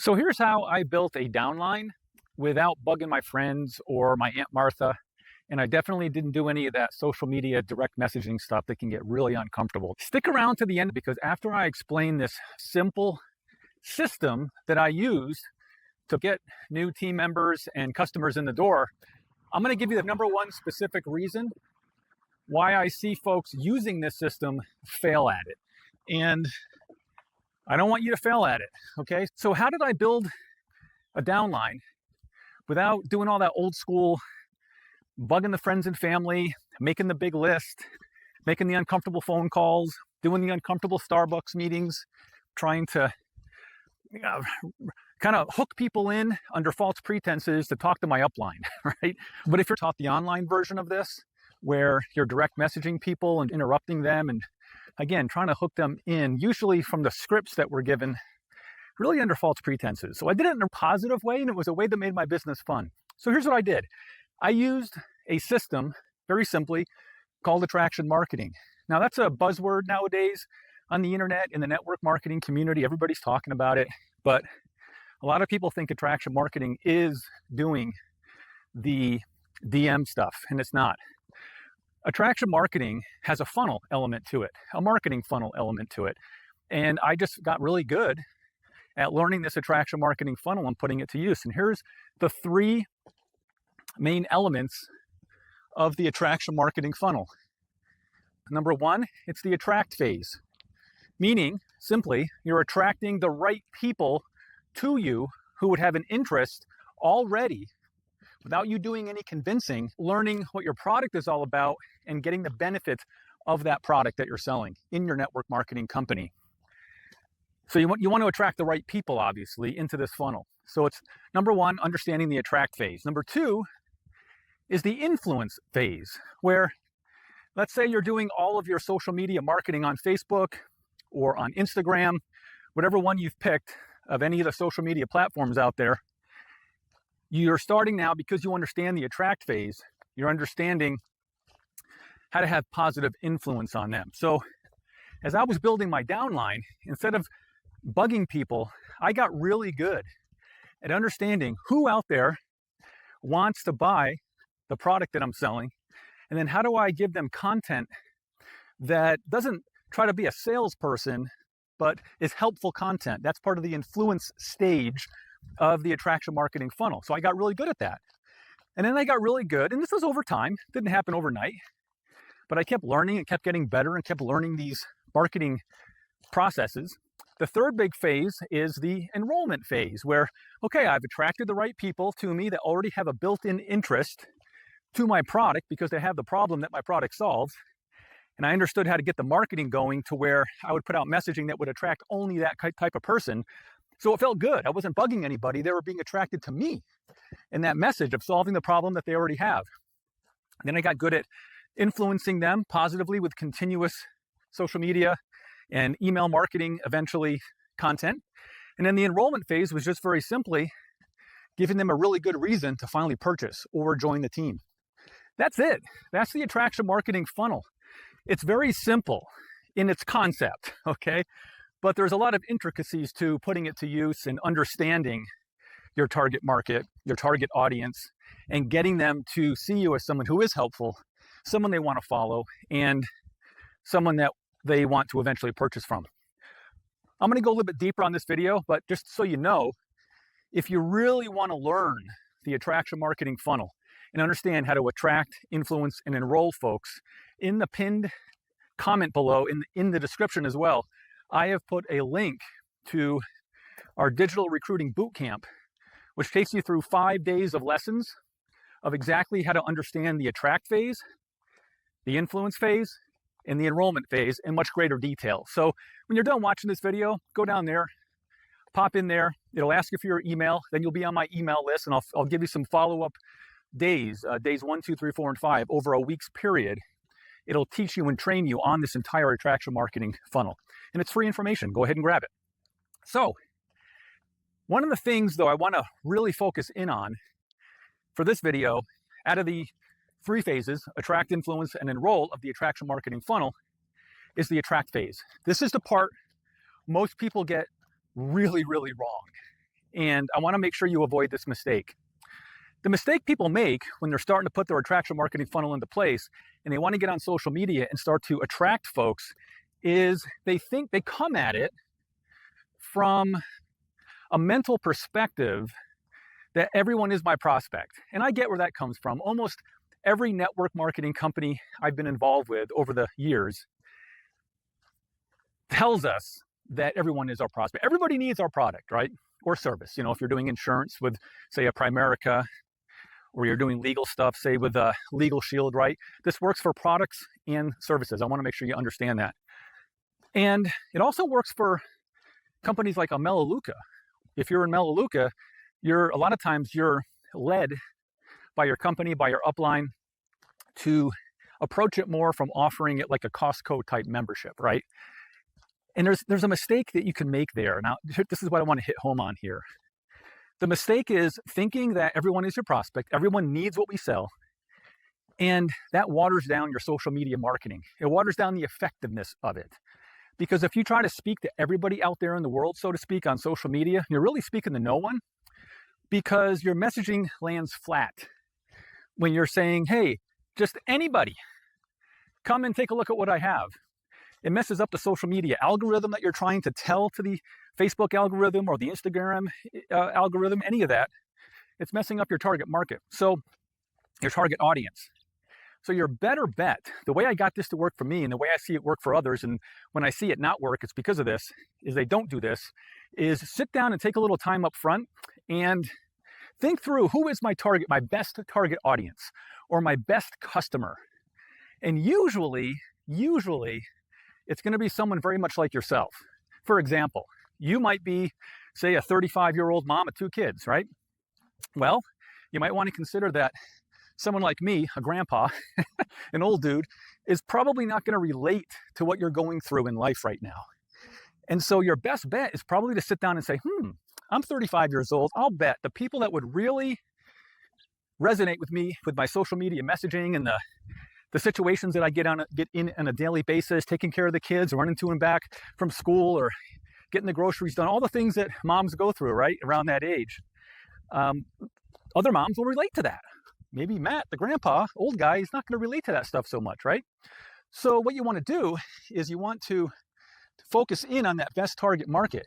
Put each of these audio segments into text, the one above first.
So here's how I built a downline without bugging my friends or my Aunt Martha. And I definitely didn't do any of that social media direct messaging stuff that can get really uncomfortable. Stick around to the end because after I explain this simple system that I used to get new team members and customers in the door, I'm going to give you the number one specific reason why I see folks using this system fail at it. And I don't want you to fail at it, okay? So how did I build a downline without doing all that old school bugging the friends and family, making the big list, making the uncomfortable phone calls, doing the uncomfortable Starbucks meetings, trying to kind of hook people in under false pretenses to talk to my upline, right? But if you're taught the online version of this, where you're direct messaging people and interrupting them and again, trying to hook them in, usually from the scripts that were given, really under false pretenses. So I did it in a positive way, and it was a way that made my business fun. So here's what I did. I used a system, very simply, called attraction marketing. Now that's a buzzword nowadays on the internet, in the network marketing community. Everybody's talking about it, but a lot of people think attraction marketing is doing the DM stuff, and it's not. Attraction marketing has a funnel element to it, a marketing funnel element to it. And I just got really good at learning this attraction marketing funnel and putting it to use. And here's the three main elements of the attraction marketing funnel. Number one, it's the attract phase, meaning simply you're attracting the right people to you who would have an interest already without you doing any convincing, learning what your product is all about and getting the benefits of that product that you're selling in your network marketing company. So you want to attract the right people, obviously, into this funnel. So it's number one, understanding the attract phase. Number two is the influence phase, where let's say you're doing all of your social media marketing on Facebook or on Instagram, whatever one you've picked of any of the social media platforms out there. You're starting now, because you understand the attract phase, you're understanding how to have positive influence on them. So as I was building my downline, instead of bugging people, I got really good at understanding who out there wants to buy the product that I'm selling, and then how do I give them content that doesn't try to be a salesperson, but is helpful content. That's part of the influence stage of the attraction marketing funnel. So I got really good at that. And then I got really good, and this was over time, didn't happen overnight, but I kept learning and kept getting better and kept learning these marketing processes. The third big phase is the enrollment phase, where, okay, I've attracted the right people to me that already have a built-in interest to my product because they have the problem that my product solves. And I understood how to get the marketing going to where I would put out messaging that would attract only that type of person. So it felt good. I wasn't bugging anybody. They were being attracted to me and that message of solving the problem that they already have. Then I got good at influencing them positively with continuous social media and email marketing, eventually content. And then the enrollment phase was just very simply giving them a really good reason to finally purchase or join the team. That's it. That's the attraction marketing funnel. It's very simple in its concept, okay? But there's a lot of intricacies to putting it to use and understanding your target market, your target audience, and getting them to see you as someone who is helpful, someone they want to follow, and someone that they want to eventually purchase from. I'm going to go a little bit deeper on this video, but just so you know, if you really want to learn the attraction marketing funnel and understand how to attract, influence, and enroll folks, in the pinned comment below, in the description as well, I have put a link to our digital recruiting bootcamp, which takes you through 5 days of lessons of exactly how to understand the attract phase, the influence phase, and the enrollment phase in much greater detail. So when you're done watching this video, go down there, pop in there. It'll ask you for your email. Then you'll be on my email list, and I'll give you some follow-up days, days 1, 2, 3, 4, and 5 over a week's period. It'll teach you and train you on this entire attraction marketing funnel. And it's free information. Go ahead and grab it. So one of the things, though, I want to really focus in on for this video, out of the 3 phases, attract, influence, and enroll of the attraction marketing funnel, is the attract phase. This is the part most people get really, really wrong. And I want to make sure you avoid this mistake. The mistake people make when they're starting to put their attraction marketing funnel into place and they want to get on social media and start to attract folks is they think they come at it from a mental perspective that everyone is my prospect. And I get where that comes from. Almost every network marketing company I've been involved with over the years tells us that everyone is our prospect. Everybody needs our product, right? Or service. You know, if you're doing insurance with, say, a Primerica, or you're doing legal stuff, say with a Legal Shield, right? This works for products and services. I want to make sure you understand that. And it also works for companies like a Melaleuca. If you're in Melaleuca, a lot of times you're led by your company, by your upline, to approach it more from offering it like a Costco type membership, right? And there's a mistake that you can make there. Now, this is what I want to hit home on here. The mistake is thinking that everyone is your prospect, everyone needs what we sell, and that waters down your social media marketing. It waters down the effectiveness of it. Because if you try to speak to everybody out there in the world, so to speak, on social media, you're really speaking to no one, because your messaging lands flat. When you're saying, hey, just anybody, come and take a look at what I have. It messes up the social media algorithm that you're trying to tell to the Facebook algorithm or the Instagram algorithm, any of that. It's messing up your target market, so your target audience. So your better bet, the way I got this to work for me and the way I see it work for others, and when I see it not work, it's because of this, is they don't do this, is sit down and take a little time up front and think through who is my target, my best target audience, or my best customer. And usually, it's going to be someone very much like yourself. For example, you might be, say, a 35-year-old mom of 2 kids, right? Well, you might want to consider that someone like me, a grandpa, an old dude, is probably not going to relate to what you're going through in life right now. And so your best bet is probably to sit down and say, I'm 35 years old. I'll bet the people that would really resonate with me, with my social media messaging and the situations that I get in on a daily basis, taking care of the kids, running to and back from school, or getting the groceries done, all the things that moms go through, right, around that age. Other moms will relate to that. Maybe Matt, the grandpa, old guy, he's not going to relate to that stuff so much, right? So what you want to do is you want to focus in on that best target market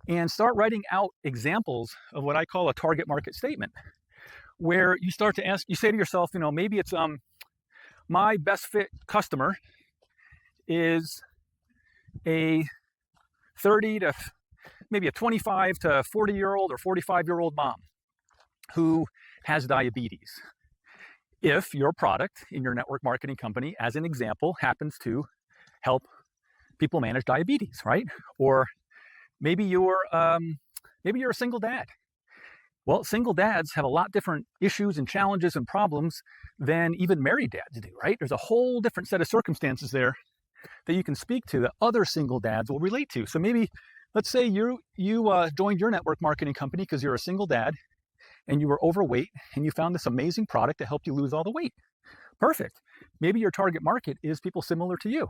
and start writing out examples of what I call a target market statement, where you start to ask, you say to yourself, maybe it's my best fit customer is a 30 to maybe a 25 to 40-year-old or 45-year-old mom who has diabetes. If your product in your network marketing company, as an example, happens to help people manage diabetes, right? Or maybe you're a single dad. Well, single dads have a lot different issues and challenges and problems than even married dads do, right? There's a whole different set of circumstances there that you can speak to that other single dads will relate to. So maybe, let's say you joined your network marketing company because you're a single dad and you were overweight and you found this amazing product that helped you lose all the weight. Perfect. Maybe your target market is people similar to you.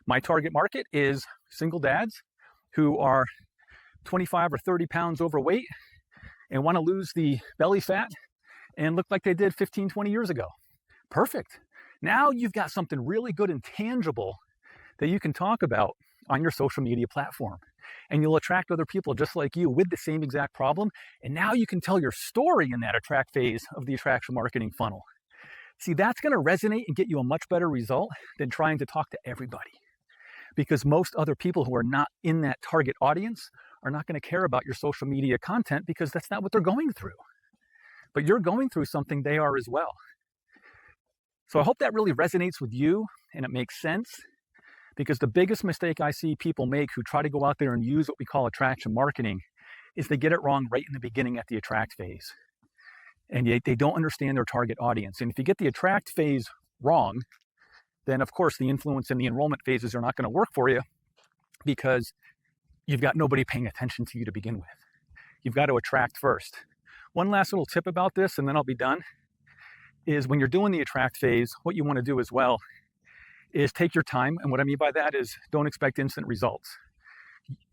My target market is single dads who are 25 or 30 pounds overweight and want to lose the belly fat and look like they did 15, 20 years ago. Perfect. Now you've got something really good and tangible that you can talk about on your social media platform. And you'll attract other people just like you with the same exact problem. And now you can tell your story in that attract phase of the attraction marketing funnel. See, that's going to resonate and get you a much better result than trying to talk to everybody. Because most other people who are not in that target audience are not going to care about your social media content because that's not what they're going through. But you're going through something they are as well. So I hope that really resonates with you and it makes sense, because the biggest mistake I see people make who try to go out there and use what we call attraction marketing is they get it wrong right in the beginning at the attract phase. And yet they don't understand their target audience. And if you get the attract phase wrong, then of course the influence and the enrollment phases are not going to work for you because you've got nobody paying attention to you to begin with. You've got to attract first. One last little tip about this, and then I'll be done, is when you're doing the attract phase, what you want to do as well is take your time. And what I mean by that is don't expect instant results.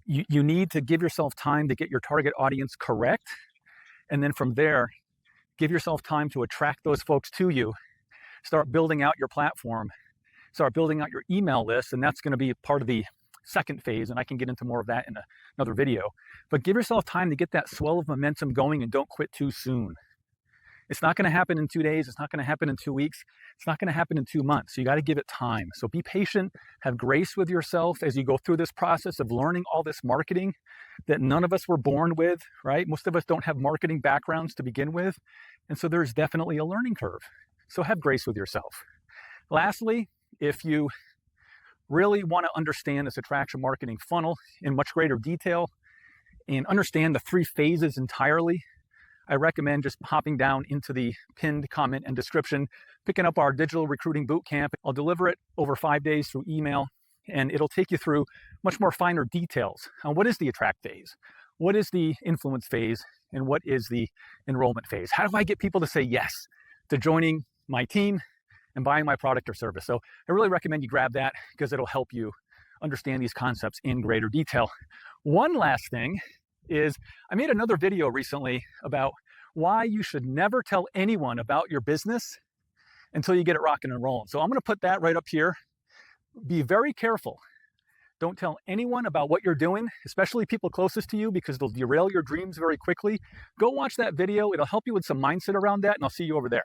You need to give yourself time to get your target audience correct. And then from there, give yourself time to attract those folks to you. Start building out your platform. Start building out your email list. And that's going to be part of the second phase. And I can get into more of that in another video. But give yourself time to get that swell of momentum going and don't quit too soon. It's not going to happen in 2 days. It's not going to happen in 2 weeks. It's not going to happen in 2 months. So you got to give it time. So be patient, have grace with yourself as you go through this process of learning all this marketing that none of us were born with, right? Most of us don't have marketing backgrounds to begin with. And so there's definitely a learning curve. So have grace with yourself. Lastly, if you really want to understand this attraction marketing funnel in much greater detail and understand the 3 phases entirely, I recommend just hopping down into the pinned comment and description, picking up our digital recruiting bootcamp. I'll deliver it over 5 days through email, and it'll take you through much more finer details on what is the attract phase, what is the influence phase, and what is the enrollment phase. How do I get people to say yes to joining my team and buying my product or service? So I really recommend you grab that because it'll help you understand these concepts in greater detail. One last thing is I made another video recently about why you should never tell anyone about your business until you get it rocking and rolling. So I'm going to put that right up here. Be very careful. Don't tell anyone about what you're doing, especially people closest to you, because they'll derail your dreams very quickly. Go watch that video. It'll help you with some mindset around that, and I'll see you over there.